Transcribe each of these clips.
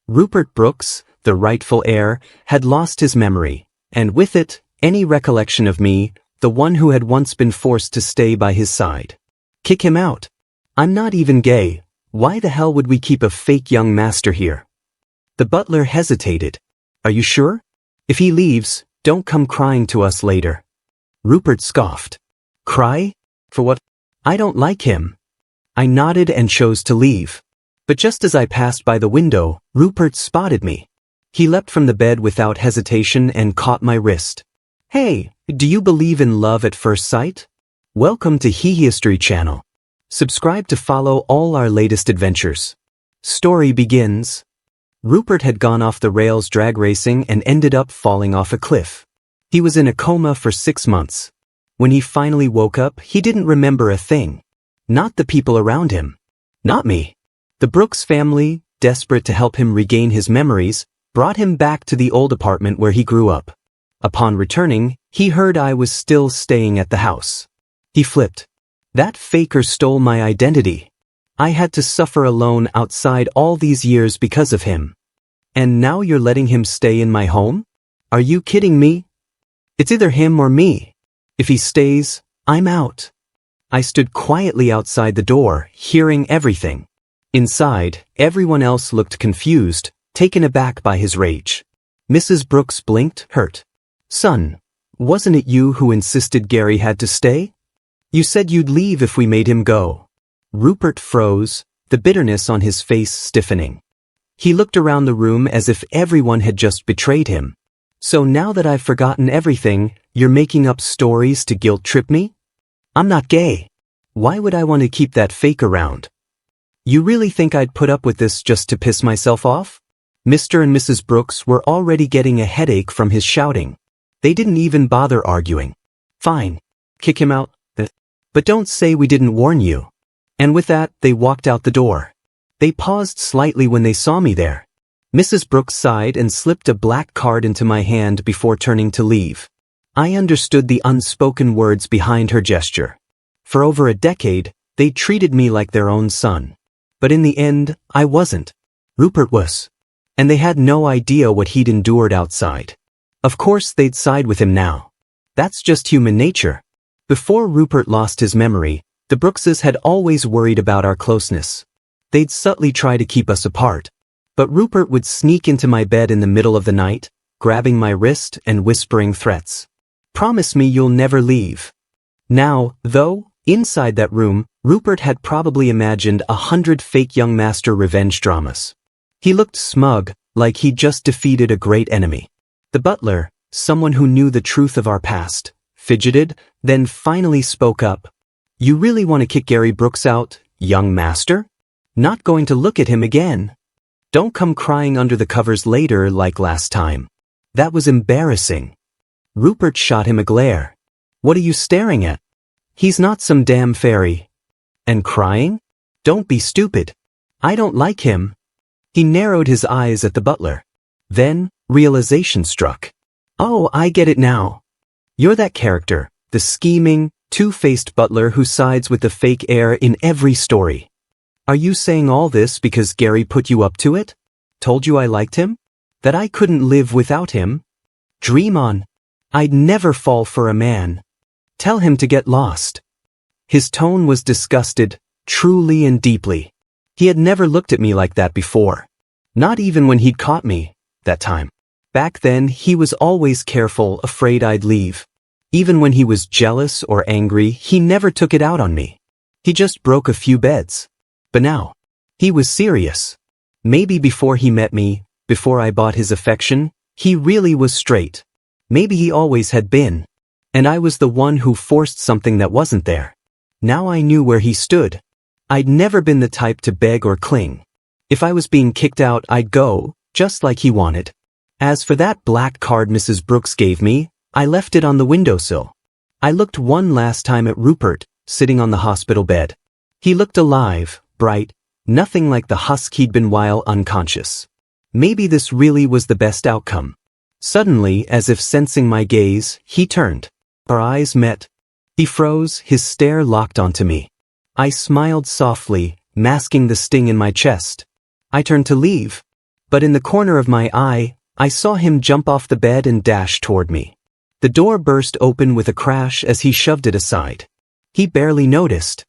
Rupert Brooks, the rightful heir, had lost his memory, and with it, any recollection of me, the one who had once been forced to stay by his side. Kick him out. I'm not even gay. Why the hell would we keep a fake young master here? The butler hesitated. Are you sure? If he leaves, don't come crying to us later. Rupert scoffed. Cry? For what? I don't like him. I nodded and chose to leave. But just as I passed by the window, Rupert spotted me. He leapt from the bed without hesitation and caught my wrist. Hey, do you believe in love at first sight? Welcome to History Channel. Subscribe to follow all our latest adventures. Story begins. Rupert had gone off the rails drag racing and ended up falling off a cliff. He was in a coma for 6 months. When he finally woke up, he didn't remember a thing. Not the people around him. Not me. The Brooks family, desperate to help him regain his memories, brought him back to the old apartment where he grew up. Upon returning, he heard I was still staying at the house. He flipped. That faker stole my identity. I had to suffer alone outside all these years because of him. And now you're letting him stay in my home? Are you kidding me? It's either him or me. If he stays, I'm out. I stood quietly outside the door, hearing everything. Inside, everyone else looked confused, taken aback by his rage. Mrs. Brooks blinked, hurt. Son, wasn't it you who insisted Gary had to stay? You said you'd leave if we made him go. Rupert froze, the bitterness on his face stiffening. He looked around the room as if everyone had just betrayed him. So now that I've forgotten everything, you're making up stories to guilt trip me? I'm not gay. Why would I want to keep that fake around? You really think I'd put up with this just to piss myself off? Mr. and Mrs. Brooks were already getting a headache from his shouting. They didn't even bother arguing. Fine. Kick him out. But don't say we didn't warn you. And with that, they walked out the door. They paused slightly when they saw me there. Mrs. Brooks sighed and slipped a black card into my hand before turning to leave. I understood the unspoken words behind her gesture. For over a decade, they treated me like their own son. But in the end, I wasn't. Rupert was. And they had no idea what he'd endured outside. Of course they'd side with him now. That's just human nature. Before Rupert lost his memory, the Brookses had always worried about our closeness. They'd subtly try to keep us apart. But Rupert would sneak into my bed in the middle of the night, grabbing my wrist and whispering threats. Promise me you'll never leave. Now, though, inside that room, Rupert had probably imagined 100 fake young master revenge dramas. He looked smug, like he'd just defeated a great enemy. The butler, someone who knew the truth of our past, fidgeted, then finally spoke up. You really want to kick Gary Brooks out, young master? Not going to look at him again. Don't come crying under the covers later like last time. That was embarrassing. Rupert shot him a glare. What are you staring at? He's not some damn fairy. And crying? Don't be stupid. I don't like him. He narrowed his eyes at the butler. Then, realization struck. Oh, I get it now. You're that character, the scheming, two-faced butler who sides with the fake heir in every story. Are you saying all this because Gary put you up to it? Told you I liked him? That I couldn't live without him? Dream on. I'd never fall for a man. Tell him to get lost. His tone was disgusted, truly and deeply. He had never looked at me like that before. Not even when he'd caught me, that time. Back then, he was always careful, afraid I'd leave. Even when he was jealous or angry, he never took it out on me. He just broke a few beds. But now, he was serious. Maybe before he met me, before I bought his affection, he really was straight. Maybe he always had been. And I was the one who forced something that wasn't there. Now I knew where he stood. I'd never been the type to beg or cling. If I was being kicked out, I'd go, just like he wanted. As for that black card Mrs. Brooks gave me, I left it on the windowsill. I looked one last time at Rupert, sitting on the hospital bed. He looked alive, bright, nothing like the husk he'd been while unconscious. Maybe this really was the best outcome. Suddenly, as if sensing my gaze, he turned. Our eyes met. He froze, his stare locked onto me. I smiled softly, masking the sting in my chest. I turned to leave. but in the corner of my eye, I saw him jump off the bed and dash toward me. The door burst open with a crash as he shoved it aside. He barely noticed.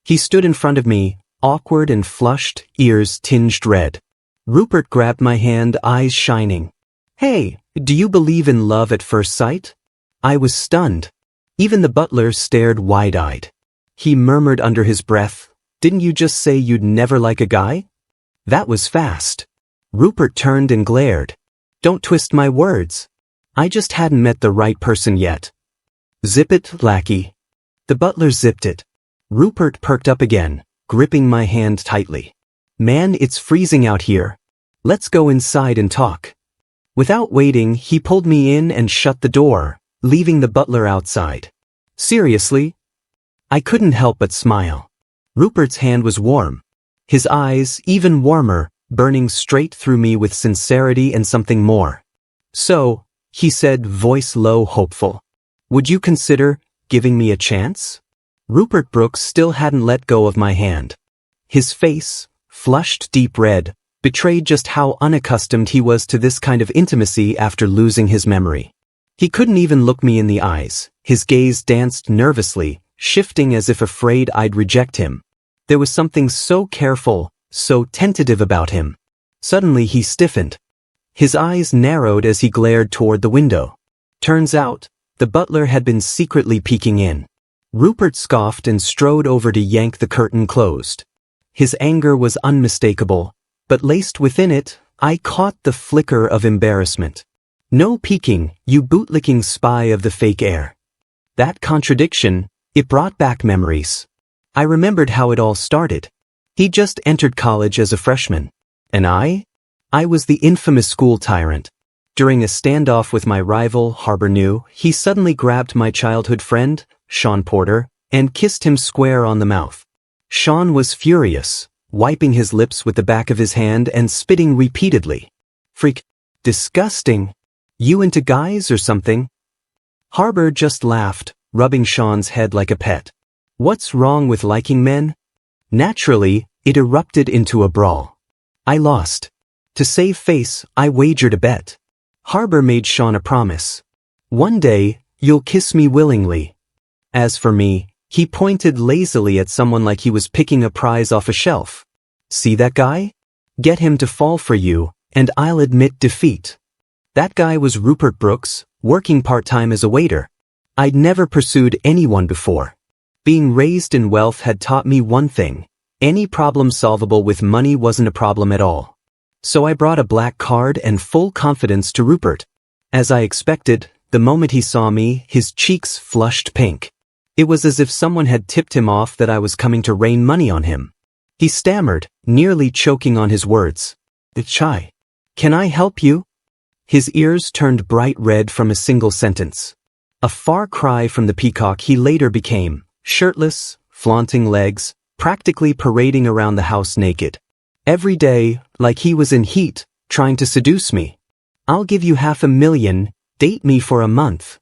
He stood in front of me, awkward and flushed, ears tinged red. Rupert grabbed my hand, eyes shining. "Hey, do you believe in love at first sight?" I was stunned. Even the butler stared wide-eyed. He murmured under his breath, "Didn't you just say you'd never like a guy?" That was fast. Rupert turned and glared. "Don't twist my words. I just hadn't met the right person yet." "Zip it, lackey." The butler zipped it. Rupert perked up again, gripping my hand tightly. "Man, it's freezing out here. Let's go inside and talk." Without waiting, he pulled me in and shut the door, leaving the butler outside. "Seriously?" I couldn't help but smile. Rupert's hand was warm. His eyes, even warmer, burning straight through me with sincerity and something more. "So," he said, voice low, hopeful, "would you consider giving me a chance?" Rupert Brooks still hadn't let go of my hand. His face, flushed deep red, betrayed just how unaccustomed he was to this kind of intimacy after losing his memory. He couldn't even look me in the eyes. His gaze danced nervously, shifting as if afraid I'd reject him. There was something so careful, so tentative about him. Suddenly he stiffened. His eyes narrowed as he glared toward the window. Turns out, the butler had been secretly peeking in. Rupert scoffed and strode over to yank the curtain closed. His anger was unmistakable, but laced within it, I caught the flicker of embarrassment. "No peeking, you bootlicking spy of the fake heir." That contradiction, it brought back memories. I remembered how it all started. He just entered college as a freshman. And I was the infamous school tyrant. During a standoff with my rival, Harbor New, he suddenly grabbed my childhood friend, Sean Porter, and kissed him square on the mouth. Sean was furious, wiping his lips with the back of his hand and spitting repeatedly. "Freak. Disgusting. You into guys or something?" Harbor just laughed, rubbing Sean's head like a pet. What's wrong with liking men? Naturally, it erupted into a brawl. I lost. To save face, I wagered a bet. Harbor made Sean a promise. "One day, you'll kiss me willingly." As for me, he pointed lazily at someone like he was picking a prize off a shelf. "See that guy? Get him to fall for you, and I'll admit defeat." That guy was Rupert Brooks, working part-time as a waiter. I'd never pursued anyone before. Being raised in wealth had taught me one thing: any problem solvable with money wasn't a problem at all. So I brought a black card and full confidence to Rupert. As I expected, the moment he saw me, his cheeks flushed pink. It was as if someone had tipped him off that I was coming to rain money on him. He stammered, nearly choking on his words. "Chai. Can I help you?" His ears turned bright red from a single sentence. A far cry from the peacock he later became, shirtless, flaunting legs, practically parading around the house naked. Every day, like he was in heat, trying to seduce me. "I'll give you $500,000, date me for a month."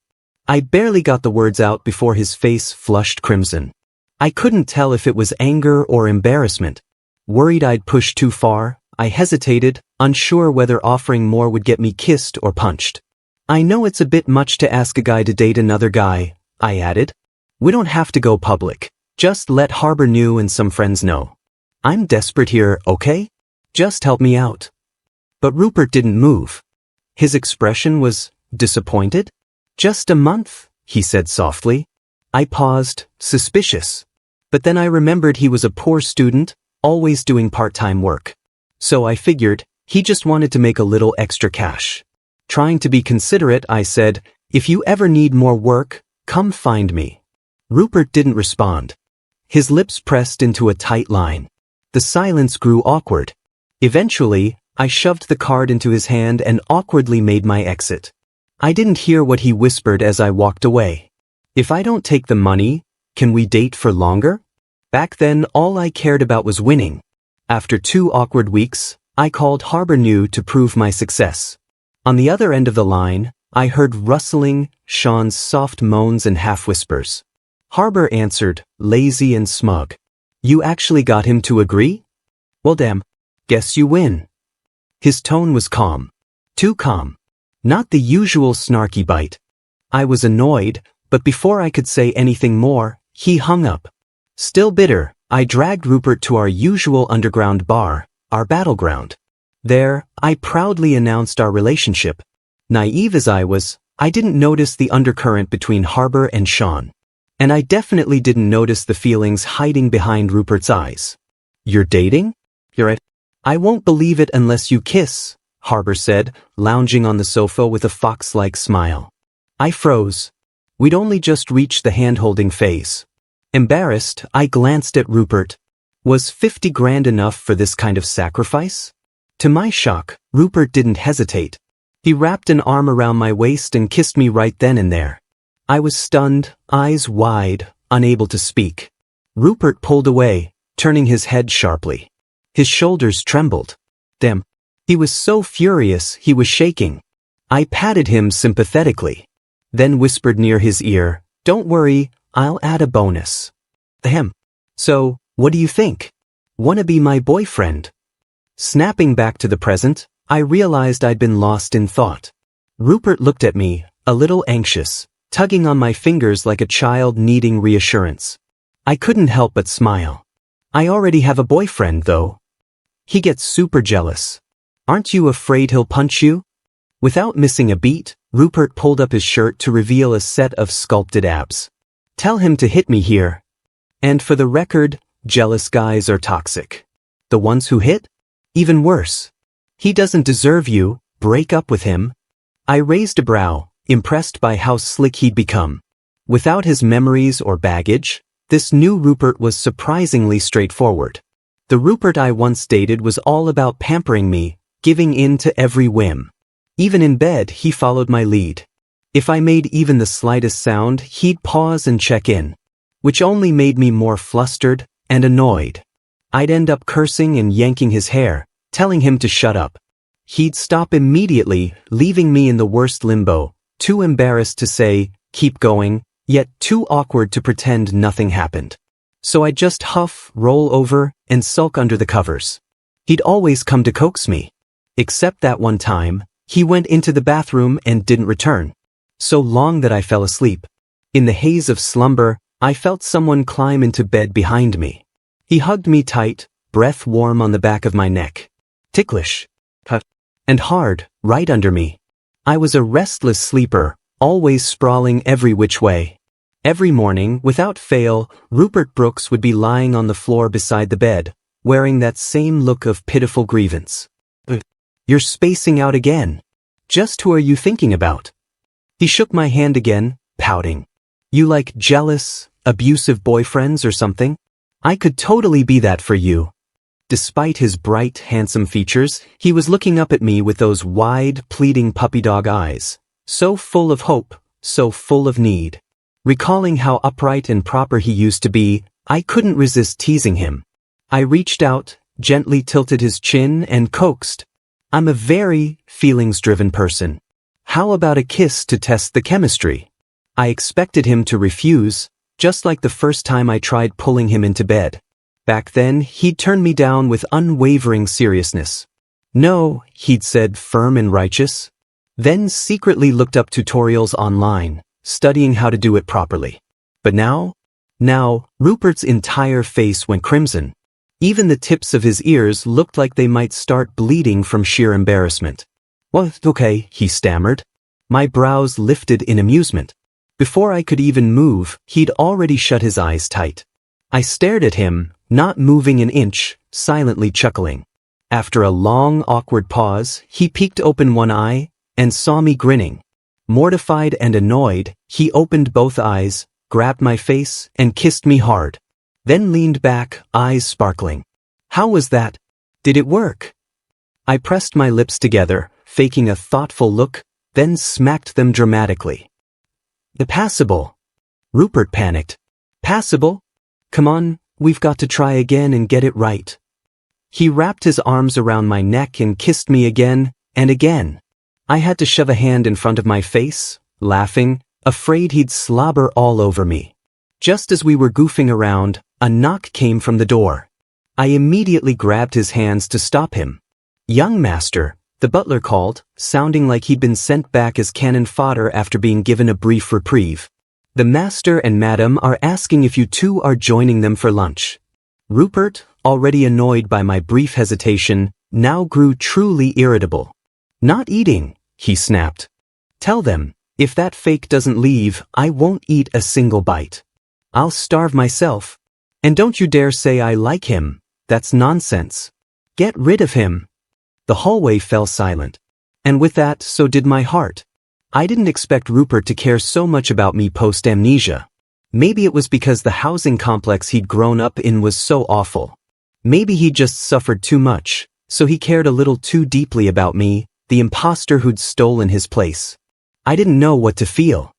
I barely got the words out before his face flushed crimson. I couldn't tell if it was anger or embarrassment. Worried I'd pushed too far, I hesitated, unsure whether offering more would get me kissed or punched. "I know it's a bit much to ask a guy to date another guy," I added. "We don't have to go public. Just let Harbor New and some friends know. I'm desperate here, okay? Just help me out." But Rupert didn't move. His expression was disappointed. "Just a month," he said softly. I paused, suspicious. But then I remembered he was a poor student, always doing part-time work. So I figured, he just wanted to make a little extra cash. Trying to be considerate, I said, "If you ever need more work, come find me." Rupert didn't respond. His lips pressed into a tight line. The silence grew awkward. Eventually, I shoved the card into his hand and awkwardly made my exit. I didn't hear what he whispered as I walked away. "If I don't take the money, can we date for longer?" Back then, all I cared about was winning. After 2 awkward weeks, I called Harbor New to prove my success. On the other end of the line, I heard rustling, Sean's soft moans and half-whispers. Harbor answered, lazy and smug. "You actually got him to agree? Well damn, guess you win." His tone was calm. Too calm. Not the usual snarky bite. I was annoyed, but before I could say anything more, he hung up. Still bitter, I dragged Rupert to our usual underground bar, our battleground. There, I proudly announced our relationship. Naive as I was, I didn't notice the undercurrent between Harbour and Sean. And I definitely didn't notice the feelings hiding behind Rupert's eyes. You're dating? You're at. I won't believe it unless you kiss, Harbour said, lounging on the sofa with a fox-like smile. I froze. We'd only just reached the hand-holding phase. Embarrassed, I glanced at Rupert. Was 50 grand enough for this kind of sacrifice? To my shock, Rupert didn't hesitate. He wrapped an arm around my waist and kissed me right then and there. I was stunned, eyes wide, unable to speak. Rupert pulled away, turning his head sharply. His shoulders trembled. Damn. He was so furious he was shaking. I patted him sympathetically. Then whispered near his ear, "Don't worry, I'll add a bonus." Ahem. So, what do you think? Wanna be my boyfriend? Snapping back to the present, I realized I'd been lost in thought. Rupert looked at me, a little anxious, tugging on my fingers like a child needing reassurance. I couldn't help but smile. I already have a boyfriend, though. He gets super jealous. Aren't you afraid he'll punch you? Without missing a beat, Rupert pulled up his shirt to reveal a set of sculpted abs. Tell him to hit me here. And for the record, jealous guys are toxic. The ones who hit? Even worse. He doesn't deserve you, break up with him. I raised a brow, impressed by how slick he'd become. Without his memories or baggage, this new Rupert was surprisingly straightforward. The Rupert I once dated was all about pampering me, giving in to every whim. Even in bed, he followed my lead. If I made even the slightest sound, he'd pause and check in, which only made me more flustered and annoyed. I'd end up cursing and yanking his hair, telling him to shut up. He'd stop immediately, leaving me in the worst limbo, too embarrassed to say, keep going, yet too awkward to pretend nothing happened. So I'd just huff, roll over, and sulk under the covers. He'd always come to coax me. Except that one time, he went into the bathroom and didn't return. So long that I fell asleep. In the haze of slumber, I felt someone climb into bed behind me. He hugged me tight, breath warm on the back of my neck. Ticklish. And hard, right under me. I was a restless sleeper, always sprawling every which way. Every morning, without fail, Rupert Brooks would be lying on the floor beside the bed, wearing that same look of pitiful grievance. You're spacing out again. Just who are you thinking about? He shook my hand again, pouting. You like jealous, abusive boyfriends or something? I could totally be that for you. Despite his bright, handsome features, he was looking up at me with those wide, pleading puppy dog eyes. So full of hope, so full of need. Recalling how upright and proper he used to be, I couldn't resist teasing him. I reached out, gently tilted his chin and coaxed. I'm a very feelings-driven person. How about a kiss to test the chemistry? I expected him to refuse, just like the first time I tried pulling him into bed. Back then, he'd turned me down with unwavering seriousness. No, he'd said, firm and righteous. Then secretly looked up tutorials online, studying how to do it properly. But now, Rupert's entire face went crimson. Even the tips of his ears looked like they might start bleeding from sheer embarrassment. Well, okay, he stammered. My brows lifted in amusement. Before I could even move, he'd already shut his eyes tight. I stared at him, not moving an inch, silently chuckling. After a long, awkward pause, he peeked open one eye and saw me grinning. Mortified and annoyed, he opened both eyes, grabbed my face, and kissed me hard. Then leaned back, eyes sparkling. How was that? Did it work? I pressed my lips together, faking a thoughtful look, then smacked them dramatically. Passable. Rupert panicked. Passable? Come on, we've got to try again and get it right. He wrapped his arms around my neck and kissed me again and again. I had to shove a hand in front of my face, laughing, afraid he'd slobber all over me. Just as we were goofing around, a knock came from the door. I immediately grabbed his hands to stop him. Young master, the butler called, sounding like he'd been sent back as cannon fodder after being given a brief reprieve. The master and madam are asking if you two are joining them for lunch. Rupert, already annoyed by my brief hesitation, now grew truly irritable. Not eating, he snapped. Tell them, if that fake doesn't leave, I won't eat a single bite. I'll starve myself. And don't you dare say I like him, that's nonsense. Get rid of him. The hallway fell silent. And with that, so did my heart. I didn't expect Rupert to care so much about me post-amnesia. Maybe it was because the housing complex he'd grown up in was so awful. Maybe he'd just suffered too much, so he cared a little too deeply about me, the imposter who'd stolen his place. I didn't know what to feel.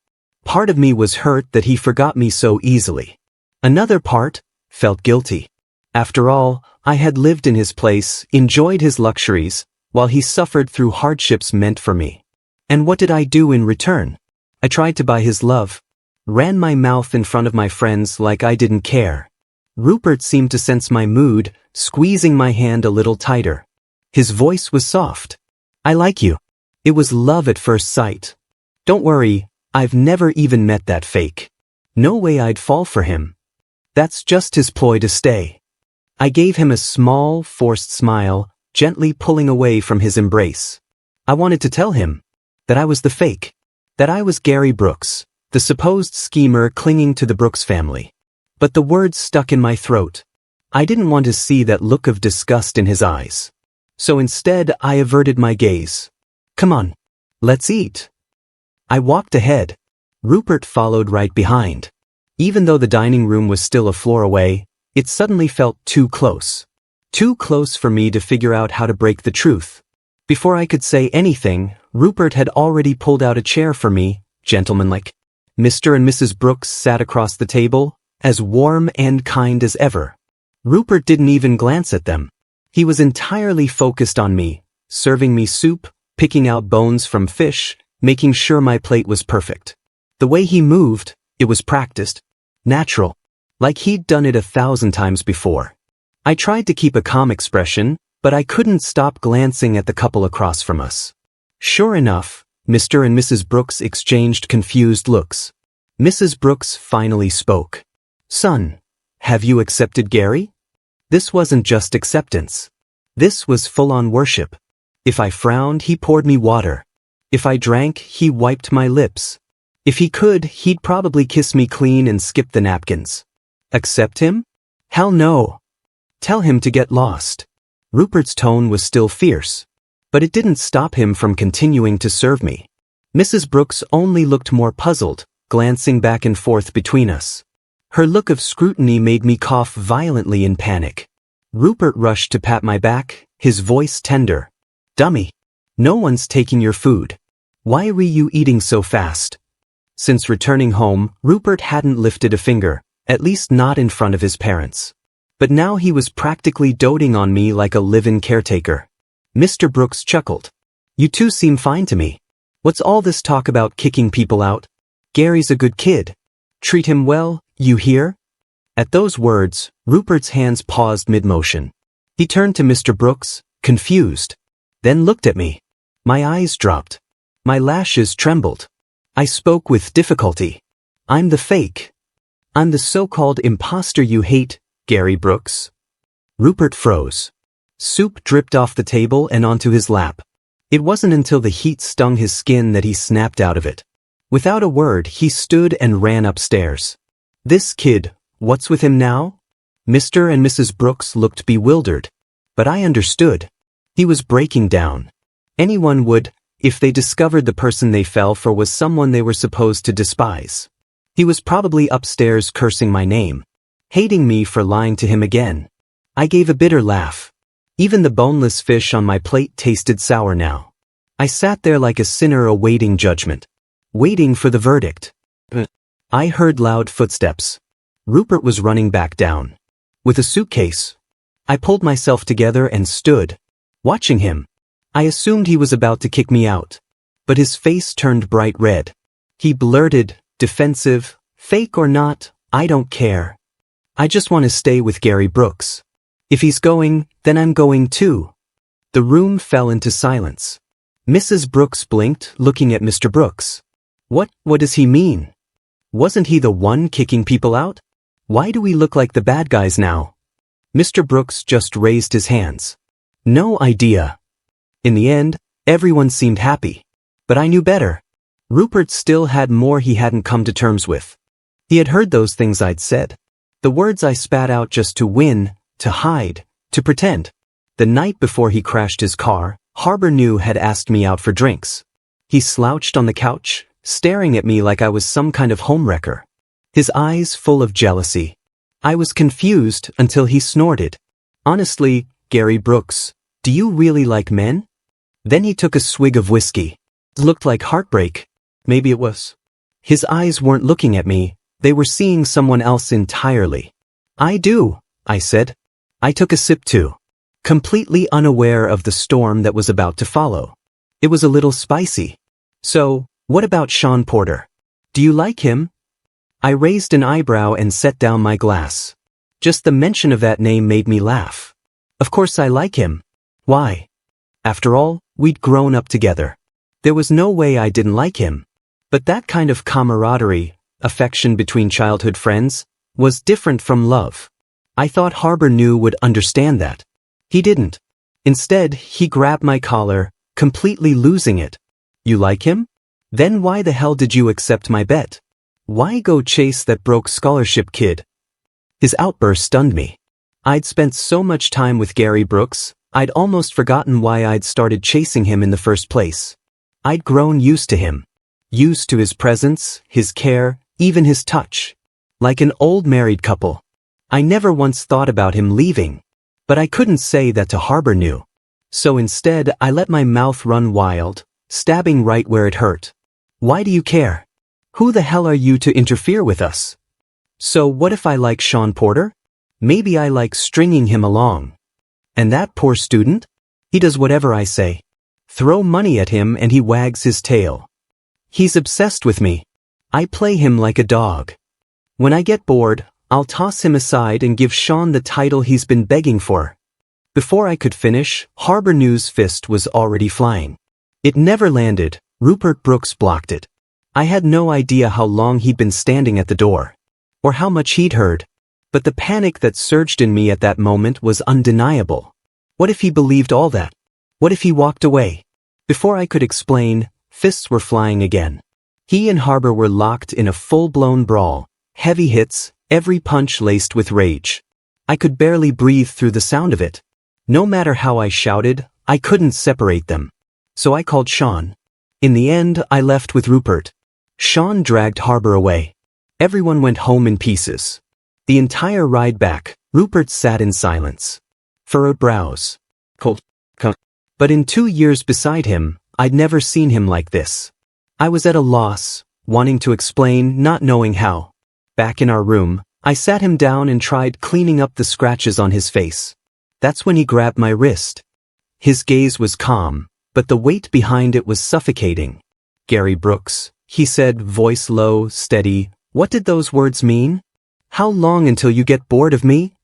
Part of me was hurt that he forgot me so easily. Another part felt guilty. After all, I had lived in his place, enjoyed his luxuries, while he suffered through hardships meant for me. And what did I do in return? I tried to buy his love. Ran my mouth in front of my friends like I didn't care. Rupert seemed to sense my mood, squeezing my hand a little tighter. His voice was soft. I like you. It was love at first sight. Don't worry, I've never even met that fake. No way I'd fall for him. That's just his ploy to stay. I gave him a small, forced smile, gently pulling away from his embrace. I wanted to tell him that I was the fake, that I was Gary Brooks, the supposed schemer clinging to the Brooks family. But the words stuck in my throat. I didn't want to see that look of disgust in his eyes. So instead, I averted my gaze. Come on, let's eat. I walked ahead. Rupert followed right behind. Even though the dining room was still a floor away, it suddenly felt too close. Too close for me to figure out how to break the truth. Before I could say anything, Rupert had already pulled out a chair for me, gentlemanlike. Mr. and Mrs. Brooks sat across the table, as warm and kind as ever. Rupert didn't even glance at them. He was entirely focused on me, serving me soup, picking out bones from fish, making sure my plate was perfect. The way he moved, it was practiced, natural, like he'd done it 1,000 times before. I tried to keep a calm expression, but I couldn't stop glancing at the couple across from us. Sure enough, Mr. and Mrs. Brooks exchanged confused looks. Mrs. Brooks finally spoke. Son, have you accepted Gary? This wasn't just acceptance. This was full-on worship. If I frowned, he poured me water. If I drank, he wiped my lips. If he could, he'd probably kiss me clean and skip the napkins. Accept him? Hell no. Tell him to get lost. Rupert's tone was still fierce, but it didn't stop him from continuing to serve me. Mrs. Brooks only looked more puzzled, glancing back and forth between us. Her look of scrutiny made me cough violently in panic. Rupert rushed to pat my back, his voice tender. Dummy. No one's taking your food. Why were you eating so fast? Since returning home, Rupert hadn't lifted a finger, at least not in front of his parents. But now he was practically doting on me like a live-in caretaker. Mr. Brooks chuckled. You two seem fine to me. What's all this talk about kicking people out? Gary's a good kid. Treat him well, you hear? At those words, Rupert's hands paused mid-motion. He turned to Mr. Brooks, confused. Then looked at me. My eyes dropped. My lashes trembled. I spoke with difficulty. I'm the fake. I'm the so-called imposter you hate, Gary Brooks. Rupert froze. Soup dripped off the table and onto his lap. It wasn't until the heat stung his skin that he snapped out of it. Without a word, he stood and ran upstairs. This kid, what's with him now? Mr. and Mrs. Brooks looked bewildered. But I understood. He was breaking down. Anyone would, if they discovered the person they fell for was someone they were supposed to despise. He was probably upstairs cursing my name, hating me for lying to him again. I gave a bitter laugh. Even the boneless fish on my plate tasted sour now. I sat there like a sinner awaiting judgment, waiting for the verdict. I heard loud footsteps. Rupert was running back down, with a suitcase. I pulled myself together and stood, watching him. I assumed he was about to kick me out, but his face turned bright red. He blurted, defensive, fake or not, I don't care. I just want to stay with Gary Brooks. If he's going, then I'm going too. The room fell into silence. Mrs. Brooks blinked, looking at Mr. Brooks. What does he mean? Wasn't he the one kicking people out? Why do we look like the bad guys now? Mr. Brooks just raised his hands. No idea. In the end, everyone seemed happy. But I knew better. Rupert still had more he hadn't come to terms with. He had heard those things I'd said. The words I spat out just to win, to hide, to pretend. The night before he crashed his car, Harbor New had asked me out for drinks. He slouched on the couch, staring at me like I was some kind of homewrecker. His eyes full of jealousy. I was confused until he snorted. Honestly, Gary Brooks, do you really like men? Then he took a swig of whiskey. It looked like heartbreak. Maybe it was. His eyes weren't looking at me, they were seeing someone else entirely. I do, I said. I took a sip too. Completely unaware of the storm that was about to follow. It was a little spicy. So, what about Sean Porter? Do you like him? I raised an eyebrow and set down my glass. Just the mention of that name made me laugh. Of course I like him. Why? After all, we'd grown up together. There was no way I didn't like him. But that kind of camaraderie, affection between childhood friends, was different from love. I thought Harbor New would understand that. He didn't. Instead, he grabbed my collar, completely losing it. You like him? Then why the hell did you accept my bet? Why go chase that broke scholarship kid? His outburst stunned me. I'd spent so much time with Gary Brooks, I'd almost forgotten why I'd started chasing him in the first place. I'd grown used to him. Used to his presence, his care, even his touch. Like an old married couple. I never once thought about him leaving. But I couldn't say that to Harbor New. So instead, I let my mouth run wild, stabbing right where it hurt. Why do you care? Who the hell are you to interfere with us? So what if I like Sean Porter? Maybe I like stringing him along. And that poor student? He does whatever I say. Throw money at him and he wags his tail. He's obsessed with me. I play him like a dog. When I get bored, I'll toss him aside and give Sean the title he's been begging for. Before I could finish, Harbor New's fist was already flying. It never landed. Rupert Brooks blocked it. I had no idea how long he'd been standing at the door. Or how much he'd heard. But the panic that surged in me at that moment was undeniable. What if he believed all that? What if he walked away? Before I could explain, fists were flying again. He and Harbor were locked in a full-blown brawl. Heavy hits, every punch laced with rage. I could barely breathe through the sound of it. No matter how I shouted, I couldn't separate them. So I called Sean. In the end, I left with Rupert. Sean dragged Harbor away. Everyone went home in pieces. The entire ride back, Rupert sat in silence. Furrowed brows. Cold. But in 2 years beside him, I'd never seen him like this. I was at a loss, wanting to explain, not knowing how. Back in our room, I sat him down and tried cleaning up the scratches on his face. That's when he grabbed my wrist. His gaze was calm, but the weight behind it was suffocating. Gary Brooks, he said, voice low, steady. What did those words mean? How long until you get bored of me?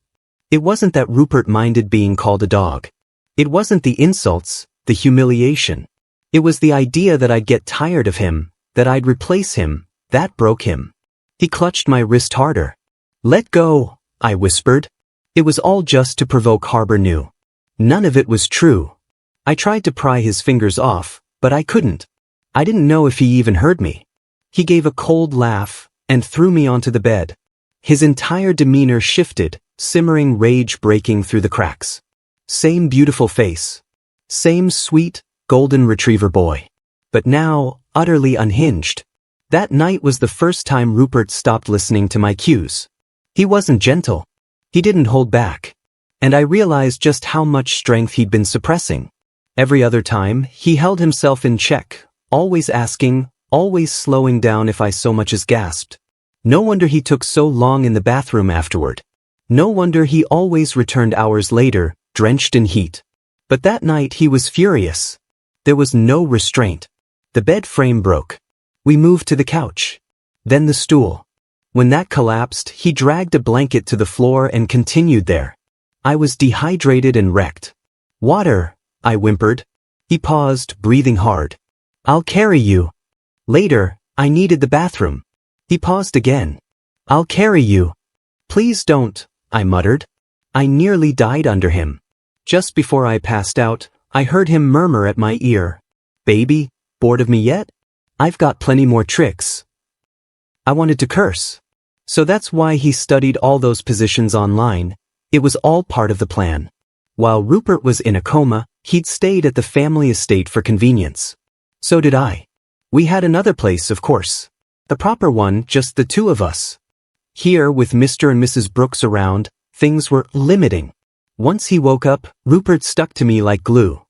It wasn't that Rupert minded being called a dog. It wasn't the insults, the humiliation. It was the idea that I'd get tired of him, that I'd replace him, that broke him. He clutched my wrist harder. Let go, I whispered. It was all just to provoke Harbor New. None of it was true. I tried to pry his fingers off, but I couldn't. I didn't know if he even heard me. He gave a cold laugh and threw me onto the bed. His entire demeanor shifted, simmering rage breaking through the cracks. Same beautiful face. Same sweet, golden retriever boy. But now, utterly unhinged. That night was the first time Rupert stopped listening to my cues. He wasn't gentle. He didn't hold back. And I realized just how much strength he'd been suppressing. Every other time, he held himself in check, always asking, always slowing down if I so much as gasped. No wonder he took so long in the bathroom afterward. No wonder he always returned hours later, drenched in heat. But that night he was furious. There was no restraint. The bed frame broke. We moved to the couch. Then the stool. When that collapsed, he dragged a blanket to the floor and continued there. I was dehydrated and wrecked. Water, I whimpered. He paused, breathing hard. I'll carry you. Later, I needed the bathroom. He paused again. I'll carry you. Please don't, I muttered. I nearly died under him. Just before I passed out, I heard him murmur at my ear. Baby, bored of me yet? I've got plenty more tricks. I wanted to curse. So that's why he studied all those positions online. It was all part of the plan. While Rupert was in a coma, he'd stayed at the family estate for convenience. So did I. We had another place, of course. The proper one, just the two of us. Here, with Mr. and Mrs. Brooks around, things were limiting. Once he woke up, Rupert stuck to me like glue.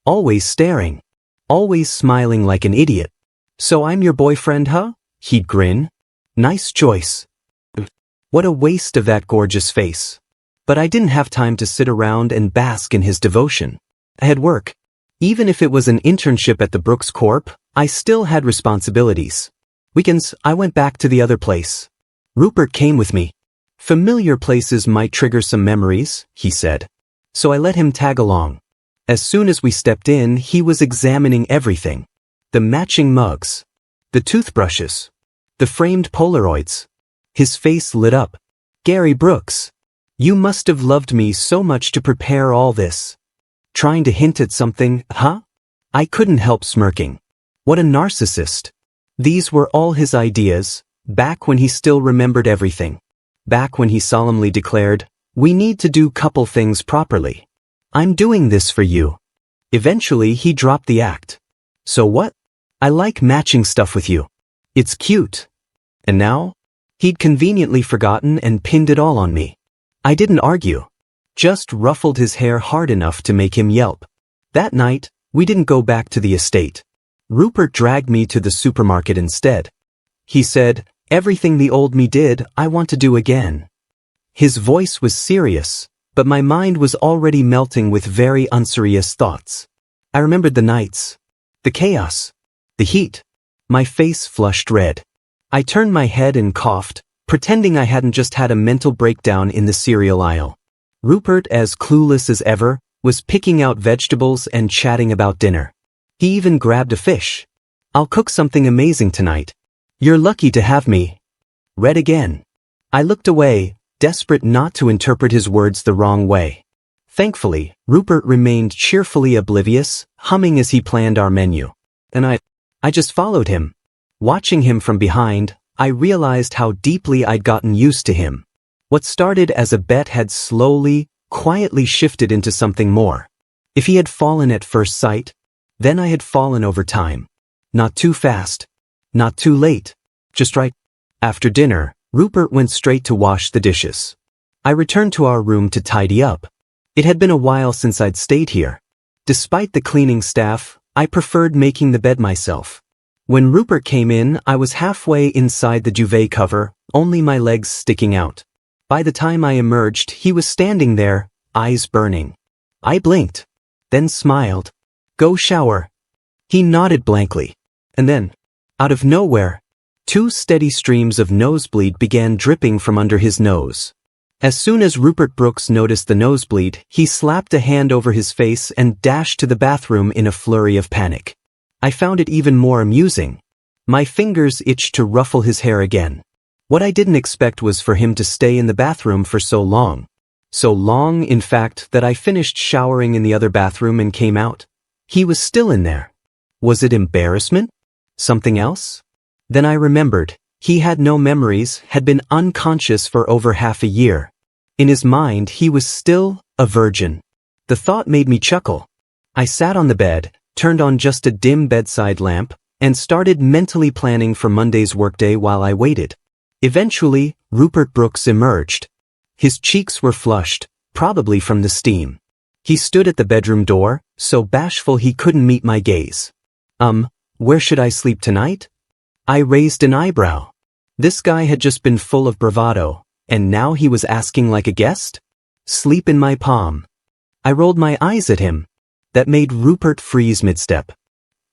Always staring. Always smiling like an idiot. So I'm your boyfriend, huh? He'd grin. Nice choice. What a waste of that gorgeous face. But I didn't have time to sit around and bask in his devotion. I had work. Even if it was an internship at the Brooks Corp, I still had responsibilities. Weekends, I went back to the other place. Rupert came with me. Familiar places might trigger some memories, he said. So I let him tag along. As soon as we stepped in, he was examining everything. The matching mugs. The toothbrushes. The framed Polaroids. His face lit up. Gary Brooks. You must have loved me so much to prepare all this. Trying to hint at something, huh? I couldn't help smirking. What a narcissist. These were all his ideas, back when he still remembered everything. Back when he solemnly declared, we need to do couple things properly. I'm doing this for you. Eventually he dropped the act. So what? I like matching stuff with you. It's cute. And now? He'd conveniently forgotten and pinned it all on me. I didn't argue. Just ruffled his hair hard enough to make him yelp. That night, we didn't go back to the estate. Rupert dragged me to the supermarket instead. He said, everything the old me did, I want to do again. His voice was serious, but my mind was already melting with very unserious thoughts. I remembered the nights. The chaos. The heat. My face flushed red. I turned my head and coughed, pretending I hadn't just had a mental breakdown in the cereal aisle. Rupert, as clueless as ever, was picking out vegetables and chatting about dinner. He even grabbed a fish. I'll cook something amazing tonight. You're lucky to have me. Read again. I looked away, desperate not to interpret his words the wrong way. Thankfully, Rupert remained cheerfully oblivious, humming as he planned our menu. And I just followed him. Watching him from behind, I realized how deeply I'd gotten used to him. What started as a bet had slowly, quietly shifted into something more. If he had fallen at first sight, then I had fallen over time. Not too fast. Not too late. Just right. After dinner, Rupert went straight to wash the dishes. I returned to our room to tidy up. It had been a while since I'd stayed here. Despite the cleaning staff, I preferred making the bed myself. When Rupert came in, I was halfway inside the duvet cover, only my legs sticking out. By the time I emerged, he was standing there, eyes burning. I blinked, then smiled. Go shower. He nodded blankly. And then, out of nowhere, 2 steady streams of nosebleed began dripping from under his nose. As soon as Rupert Brooks noticed the nosebleed, he slapped a hand over his face and dashed to the bathroom in a flurry of panic. I found it even more amusing. My fingers itched to ruffle his hair again. What I didn't expect was for him to stay in the bathroom for so long. So long, in fact, that I finished showering in the other bathroom and came out. He was still in there. Was it embarrassment? Something else? Then I remembered. He had no memories, had been unconscious for over half a year. In his mind, he was still a virgin. The thought made me chuckle. I sat on the bed, turned on just a dim bedside lamp, and started mentally planning for Monday's workday while I waited. Eventually, Rupert Brooks emerged. His cheeks were flushed, probably from the steam. He stood at the bedroom door, so bashful he couldn't meet my gaze. Where should I sleep tonight? I raised an eyebrow. This guy had just been full of bravado, and now he was asking like a guest? Sleep in my palm. I rolled my eyes at him. That made Rupert freeze mid-step.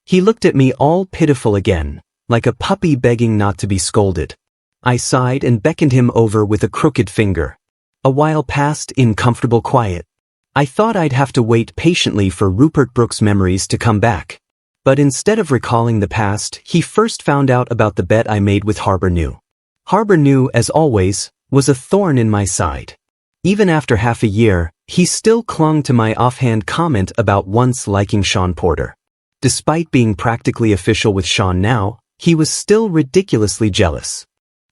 He looked at me all pitiful again, like a puppy begging not to be scolded. I sighed and beckoned him over with a crooked finger. A while passed in comfortable quiet. I thought I'd have to wait patiently for Rupert Brooks' memories to come back. But instead of recalling the past, he first found out about the bet I made with Harbor New. Harbor New, as always, was a thorn in my side. Even after half a year, he still clung to my offhand comment about once liking Sean Porter. Despite being practically official with Sean now, he was still ridiculously jealous.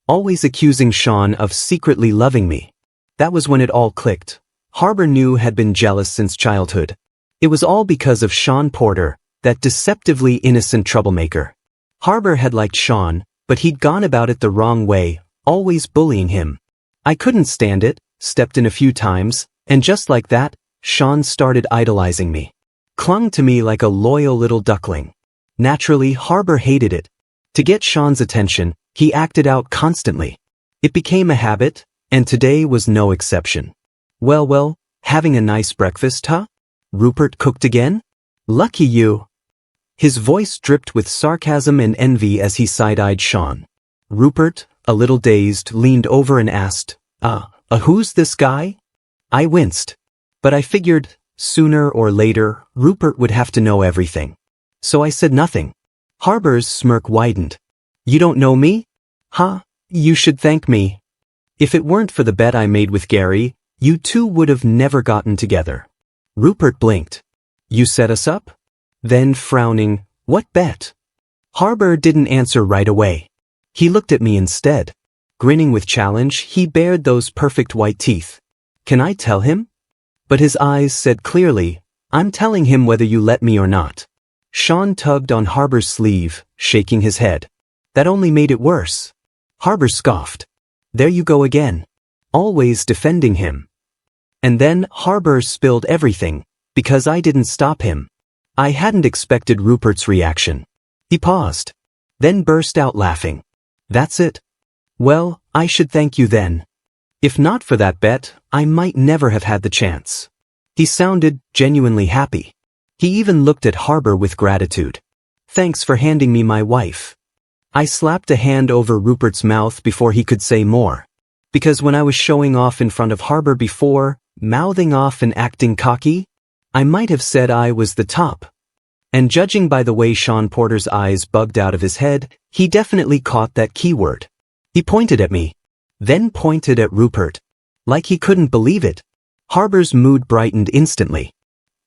Always accusing Sean of secretly loving me. That was when it all clicked. Harbor New had been jealous since childhood. It was all because of Sean Porter, that deceptively innocent troublemaker. Harbor had liked Sean, but he'd gone about it the wrong way, always bullying him. I couldn't stand it, stepped in a few times, and just like that, Sean started idolizing me. Clung to me like a loyal little duckling. Naturally, Harbor hated it. To get Sean's attention, he acted out constantly. It became a habit, and today was no exception. Well, having a nice breakfast, huh? Rupert cooked again? Lucky you. His voice dripped with sarcasm and envy as he side-eyed Sean. Rupert, a little dazed, leaned over and asked, who's this guy? I winced. But I figured, sooner or later, Rupert would have to know everything. So I said nothing. Harbor's smirk widened. You don't know me? Huh? You should thank me. If it weren't for the bet I made with Gary, you two would have never gotten together. Rupert blinked. You set us up? Then frowning, what bet? Harbor didn't answer right away. He looked at me instead. Grinning with challenge, he bared those perfect white teeth. Can I tell him? But his eyes said clearly, I'm telling him whether you let me or not. Sean tugged on Harbor's sleeve, shaking his head. That only made it worse. Harbor scoffed. There you go again. Always defending him. And then Harbor spilled everything, because I didn't stop him. I hadn't expected Rupert's reaction. He paused, then burst out laughing. That's it. Well, I should thank you then. If not for that bet, I might never have had the chance. He sounded genuinely happy. He even looked at Harbor with gratitude. Thanks for handing me my wife. I slapped a hand over Rupert's mouth before he could say more. Because when I was showing off in front of Harbor before, mouthing off and acting cocky, I might have said I was the top. And judging by the way Sean Porter's eyes bugged out of his head, he definitely caught that keyword. He pointed at me, then pointed at Rupert. Like he couldn't believe it. Harbor's mood brightened instantly.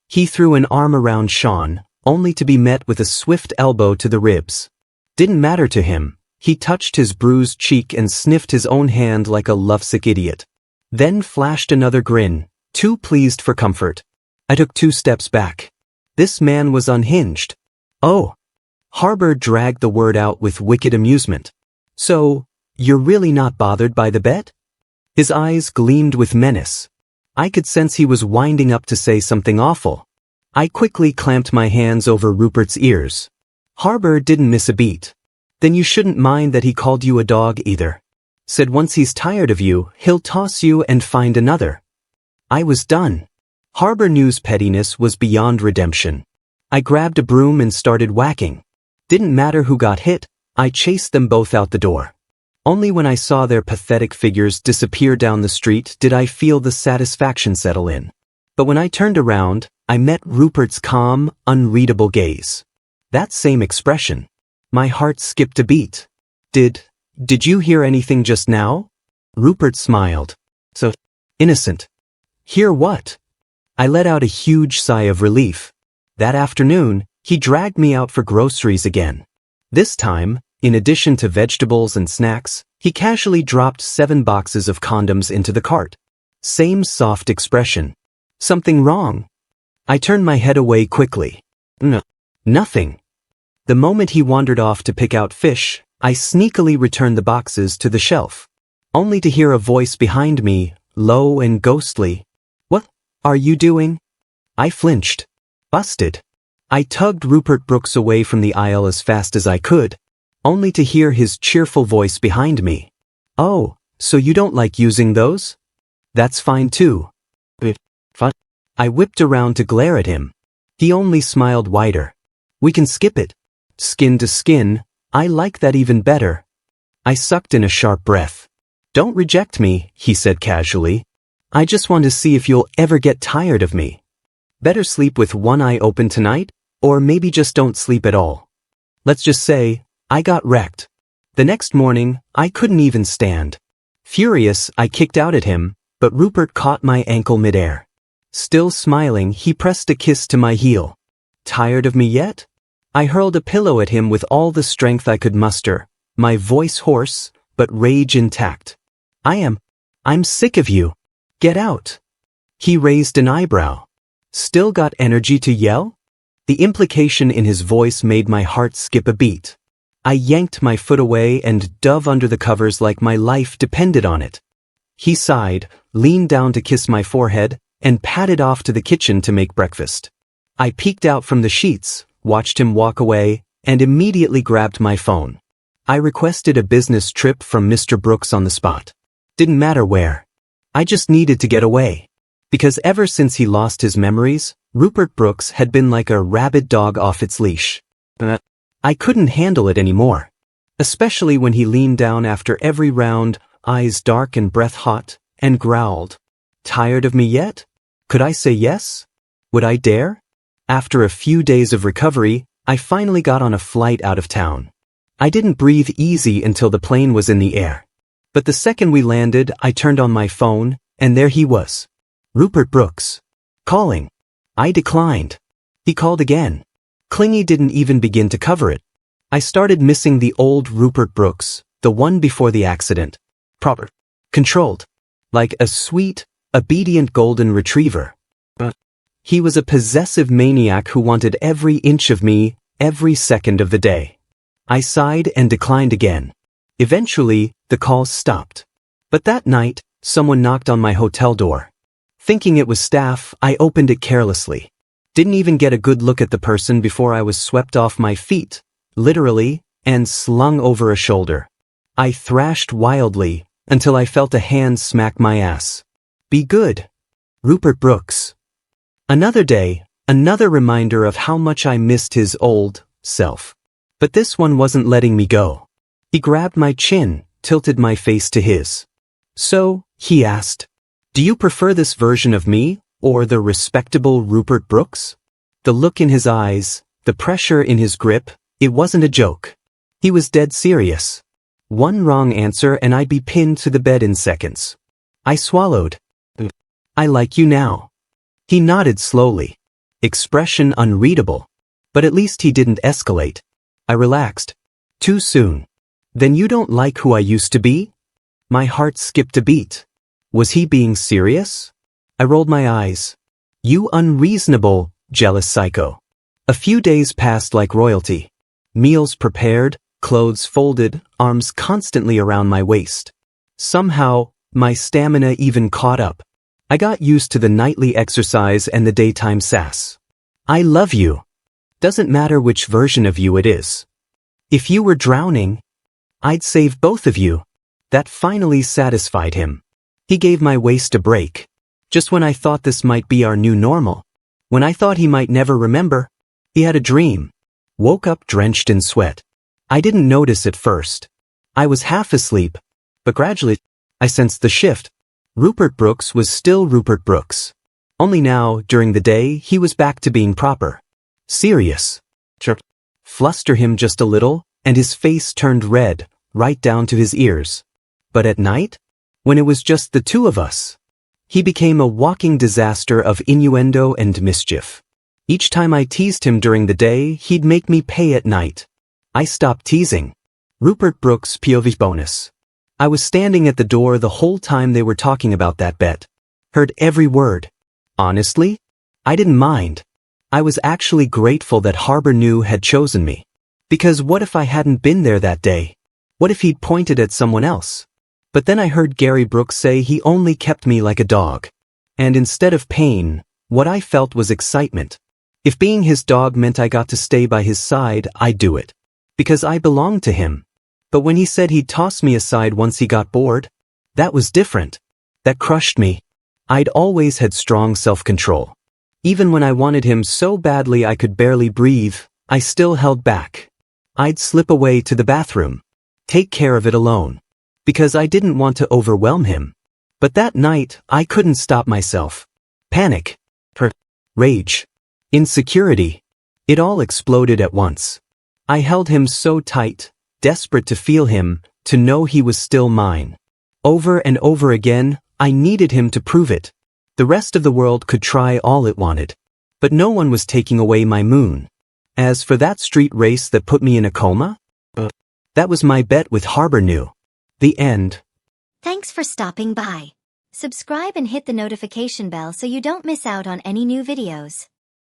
He threw an arm around Sean, only to be met with a swift elbow to the ribs. Didn't matter to him. He touched his bruised cheek and sniffed his own hand like a lovesick idiot. Then flashed another grin, too pleased for comfort. I took 2 steps back. This man was unhinged. Oh. Harbor dragged the word out with wicked amusement. So, you're really not bothered by the bet? His eyes gleamed with menace. I could sense he was winding up to say something awful. I quickly clamped my hands over Rupert's ears. Harbor didn't miss a beat. Then you shouldn't mind that he called you a dog either. Said once he's tired of you, he'll toss you and find another. I was done. Harbor New's pettiness was beyond redemption. I grabbed a broom and started whacking. Didn't matter who got hit, I chased them both out the door. Only when I saw their pathetic figures disappear down the street did I feel the satisfaction settle in. But when I turned around, I met Rupert's calm, unreadable gaze. That same expression. My heart skipped a beat. Did you hear anything just now? Rupert smiled. So innocent. Hear what? I let out a huge sigh of relief. That afternoon, he dragged me out for groceries again. This time, in addition to vegetables and snacks, he casually dropped 7 boxes of condoms into the cart. Same soft expression. Something wrong? I turned my head away quickly. Nothing. The moment he wandered off to pick out fish, I sneakily returned the boxes to the shelf. Only to hear a voice behind me, low and ghostly. What are you doing? I flinched. Busted. I tugged Rupert Brooks away from the aisle as fast as I could, only to hear his cheerful voice behind me. Oh, so you don't like using those? That's fine too. Fine. I whipped around to glare at him. He only smiled wider. We can skip it. Skin to skin, I like that even better. I sucked in a sharp breath. Don't reject me, he said casually. I just want to see if you'll ever get tired of me. Better sleep with one eye open tonight, or maybe just don't sleep at all. Let's just say, I got wrecked. The next morning, I couldn't even stand. Furious, I kicked out at him, but Rupert caught my ankle midair. Still smiling, he pressed a kiss to my heel. Tired of me yet? I hurled a pillow at him with all the strength I could muster, my voice hoarse, but rage intact. I'm sick of you. Get out. He raised an eyebrow. Still got energy to yell? The implication in his voice made my heart skip a beat. I yanked my foot away and dove under the covers like my life depended on it. He sighed, leaned down to kiss my forehead, and padded off to the kitchen to make breakfast. I peeked out from the sheets, watched him walk away, and immediately grabbed my phone. I requested a business trip from Mr. Brooks on the spot. Didn't matter where. I just needed to get away. Because ever since he lost his memories, Rupert Brooks had been like a rabid dog off its leash. I couldn't handle it anymore. Especially when he leaned down after every round, eyes dark and breath hot, and growled. Tired of me yet? Could I say yes? Would I dare? After a few days of recovery, I finally got on a flight out of town. I didn't breathe easy until the plane was in the air. But the second we landed, I turned on my phone, and there he was. Rupert Brooks. Calling. I declined. He called again. Clingy didn't even begin to cover it. I started missing the old Rupert Brooks, the one before the accident. Proper. Controlled. Like a sweet, obedient golden retriever. But he was a possessive maniac who wanted every inch of me, every second of the day. I sighed and declined again. Eventually, the calls stopped. But that night, someone knocked on my hotel door. Thinking it was staff, I opened it carelessly. Didn't even get a good look at the person before I was swept off my feet, literally, and slung over a shoulder. I thrashed wildly until I felt a hand smack my ass. Be good. Rupert Brooks. Another day, another reminder of how much I missed his old self. But this one wasn't letting me go. He grabbed my chin, tilted my face to his. So, he asked, do you prefer this version of me, or the respectable Rupert Brooks? The look in his eyes, the pressure in his grip, it wasn't a joke. He was dead serious. One wrong answer and I'd be pinned to the bed in seconds. I swallowed. I like you now. He nodded slowly. Expression unreadable. But at least he didn't escalate. I relaxed. Too soon. Then you don't like who I used to be? My heart skipped a beat. Was he being serious? I rolled my eyes. You unreasonable, jealous psycho. A few days passed like royalty. Meals prepared, clothes folded, arms constantly around my waist. Somehow, my stamina even caught up. I got used to the nightly exercise and the daytime sass. I love you. Doesn't matter which version of you it is. If you were drowning, I'd save both of you. That finally satisfied him. He gave my waist a break. Just when I thought this might be our new normal. When I thought he might never remember. He had a dream. Woke up drenched in sweat. I didn't notice at first. I was half asleep. But gradually, I sensed the shift. Rupert Brooks was still Rupert Brooks. Only now, during the day, he was back to being proper. Serious. Fluster him just a little, and his face turned red, right down to his ears. But at night, when it was just the two of us, he became a walking disaster of innuendo and mischief. Each time I teased him during the day, he'd make me pay at night. I stopped teasing. Rupert Brooks POV bonus. I was standing at the door the whole time they were talking about that bet. Heard every word. Honestly, I didn't mind. I was actually grateful that Harbor New had chosen me. Because what if I hadn't been there that day? What if he'd pointed at someone else? But then I heard Gary Brooks say he only kept me like a dog. And instead of pain, what I felt was excitement. If being his dog meant I got to stay by his side, I'd do it. Because I belonged to him. But when he said he'd toss me aside once he got bored, that was different. That crushed me. I'd always had strong self-control. Even when I wanted him so badly I could barely breathe, I still held back. I'd slip away to the bathroom. Take care of it alone. Because I didn't want to overwhelm him. But that night, I couldn't stop myself. Panic. Rage. Insecurity. It all exploded at once. I held him so tight, desperate to feel him, to know he was still mine. Over and over again, I needed him to prove it. The rest of the world could try all it wanted. But no one was taking away my moon. As for that street race that put me in a coma, that was my bet with Harbor New. The end. Thanks for stopping by. Subscribe and hit the notification bell so you don't miss out on any new videos.